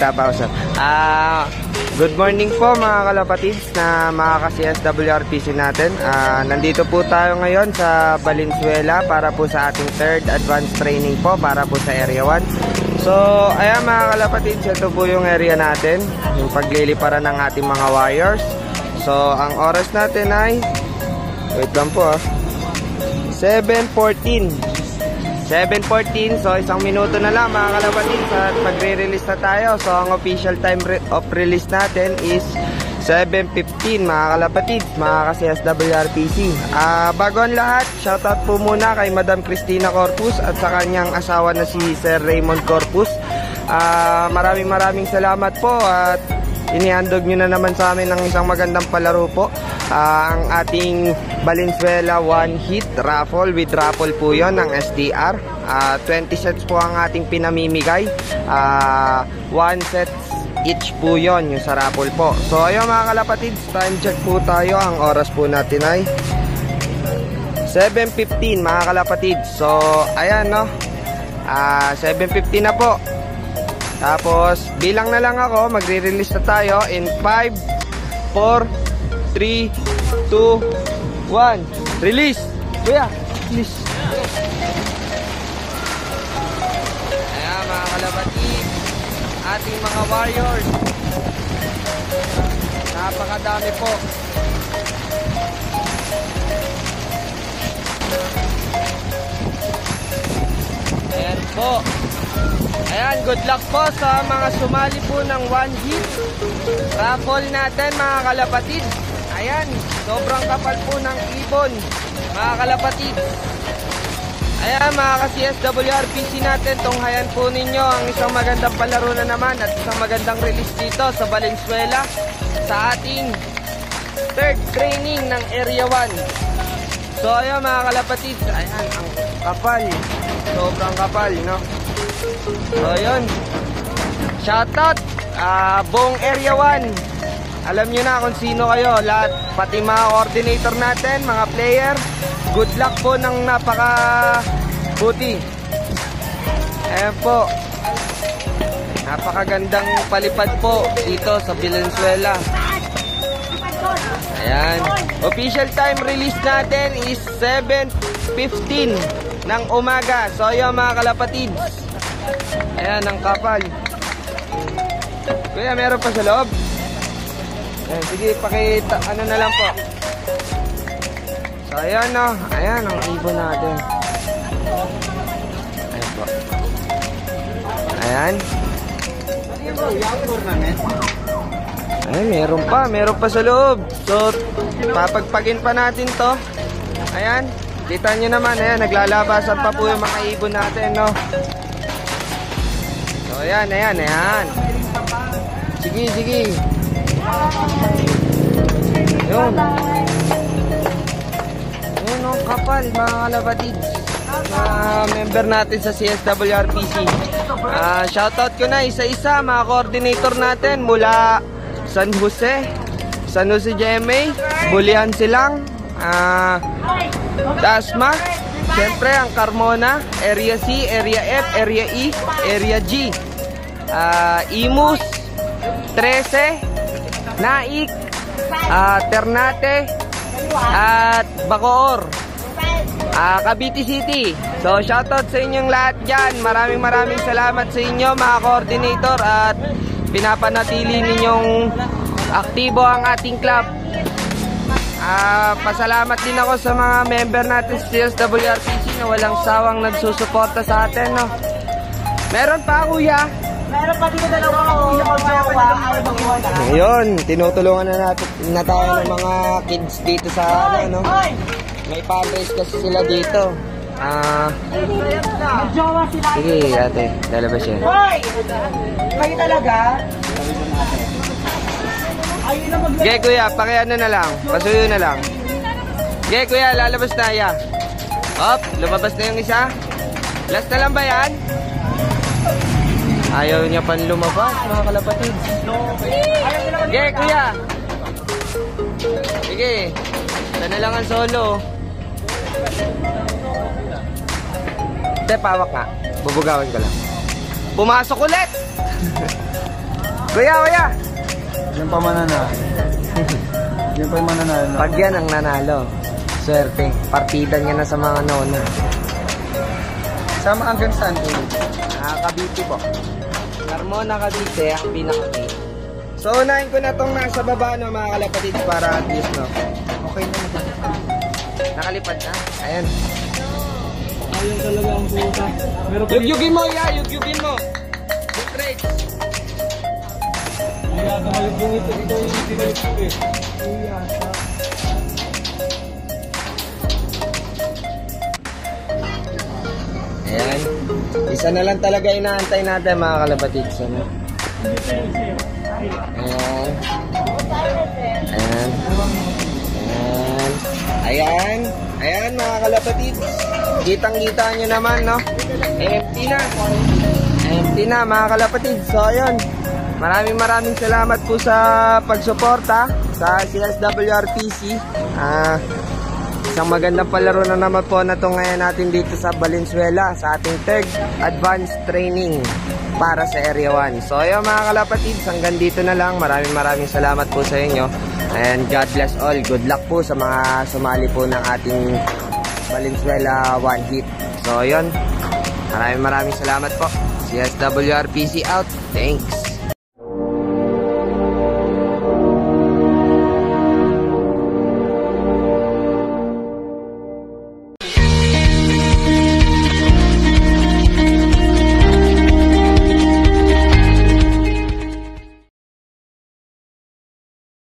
magsalita pa ako sir. Good morning po mga kalapatids na mga ka-CSWRPC natin. Nandito po tayo ngayon sa Valenzuela para po sa ating third advanced training po para po sa Area 1. So ayan mga kalapatids, ito po yung area natin, yung pagliliparan ng ating mga wires. So ang oras natin ay, wait lang po 7:14. So isang minuto na lang mga kalapatids at magre-release na tayo. So ang official time of release natin is 7:15 mga kalapatids, mga ka-CSWRPC. Bago ang lahat, shoutout po muna kay Madam Cristina Corpus at sa kanyang asawa na si Sir Raymond Corpus. Maraming salamat po at inihandog nyo na naman sa amin ng isang magandang palaro po. Ang ating Valenzuela 1 hit raffle, with raffle po yon ng SDR. 20 sets po ang ating pinamimigay. 1 set each po yon yung sa raffle po. So ayun mga kalapatids, time check po tayo. Ang oras po natin ay 7:15 mga kalapatids. So ayan no, 7:15 na po. Tapos bilang na lang ako, magre-release na tayo in 5, 4, 3, 2, 1. Release! Kuya, release! Ayan mga kalapatid, ating mga warriors. Napakadami po. Ayan po. Ayan, good luck po sa mga sumali po ng 1 hit raffle natin mga kalapatid. Ayan, sobrang kapal po ng ibon mga kalapatid. Ayan mga ka-CSWRPC natin, tunghayan po ninyo ang isang magandang palaro na naman at isang magandang release dito sa Valenzuela sa ating third training ng Area 1. So ayan mga kalapatid, ayan ang kapal, sobrang kapal no. So yun, shoutout buong Area 1. Alam nyo na kung sino kayo, lahat, pati mga coordinator natin, mga player. Good luck po ng napaka-buti. Ayan po, napakagandang palipad po dito sa Valenzuela. Ayan, official time release natin is 7:15 ng umaga. So ayan mga kalapatids, ayan ang kapal. Kuya, meron pa sa loob? Ayan, sige, pakita, ano na lang po. So ayan no, ayan ang ibon natin. Ayan po. Ayan. Ayan, meron pa sa loob. So papagpagin pa natin to. Ayan, kita nyo naman, ayan, naglalabasan pa po yung mga ibon natin no. So ayan. Sige. Yun ang kapal mga kalapatids, member natin sa CSWRPC. Shoutout ko na isa-isa mga coordinator natin mula San Jose GMA, Bulian Silang, Dasma, siyempre ang Carmona, Area C, Area F, Area E, Area G, Imus, 13, Naik, Ternate at Bacoor, Cavite City. So shoutout sa inyong lahat dyan. Maraming salamat sa inyo mga coordinator at pinapanatili ninyong aktibo ang ating club. Pasalamat din ako sa mga member natin sa CSWRPC na walang sawang nagsusuporta sa atin no. Meron pa kuya? Meron pa dito dalawa Ayun, tinutulungan na tayo ng mga kids dito sa ano, no? May fundraise kasi sila dito. Sige ate, lalabas yan. Kayo talaga? Okay kuya, pakiano na lang, pasuyo na lang. Okay kuya, lalabas na ya. Hop, lumabas na yung isa. Last na lang ba yan? Ayaw niya pan lumabas mga kalapatid. Okay kuya. Sige, sana lang ang solo. Te, pawak nga. Bubugawan ko lang. Pumasok ulit! Kuya! Yan pa mananalo. Yan pa yung mananalo. Pag yan ang nanalo, swerte. Partida niya na sa mga nona. Sama hanggang saan po? Cavite po. Carmona, Cavite, ang pinaka-key. So, unahin ko na itong nasa baba, no, mga kalapatid, para at least, no. Okay na naman. Nakalipad na. Ayan. Ayun talaga ang puta. Meron pa Yugyugin mo, ya! Yugyugin mo! Good rates! Mayroon yung ito yung pinalik ko eh. Ayan. Isa na lang talaga inaantay natin, mga kalapatids. Ano? Ayan. Ayan. Ayan. Ayan. Ayan, mga kalapatids. Kitang-kita nyo naman, no? Empty na. Empty na, mga kalapatids. So, ayun. Maraming salamat po sa pagsuporta sa CSWRPC. Isang magandang palaro na naman po na ito ngayon natin dito sa Valenzuela sa ating third advanced training para sa Area 1. So ayun, mga kalapatids, hanggang dito na lang. Maraming salamat po sa inyo, and God bless all. Good luck po sa mga sumali po ng ating Valenzuela 1 hit. So ayun, maraming salamat po. CSWRPC out. Thanks.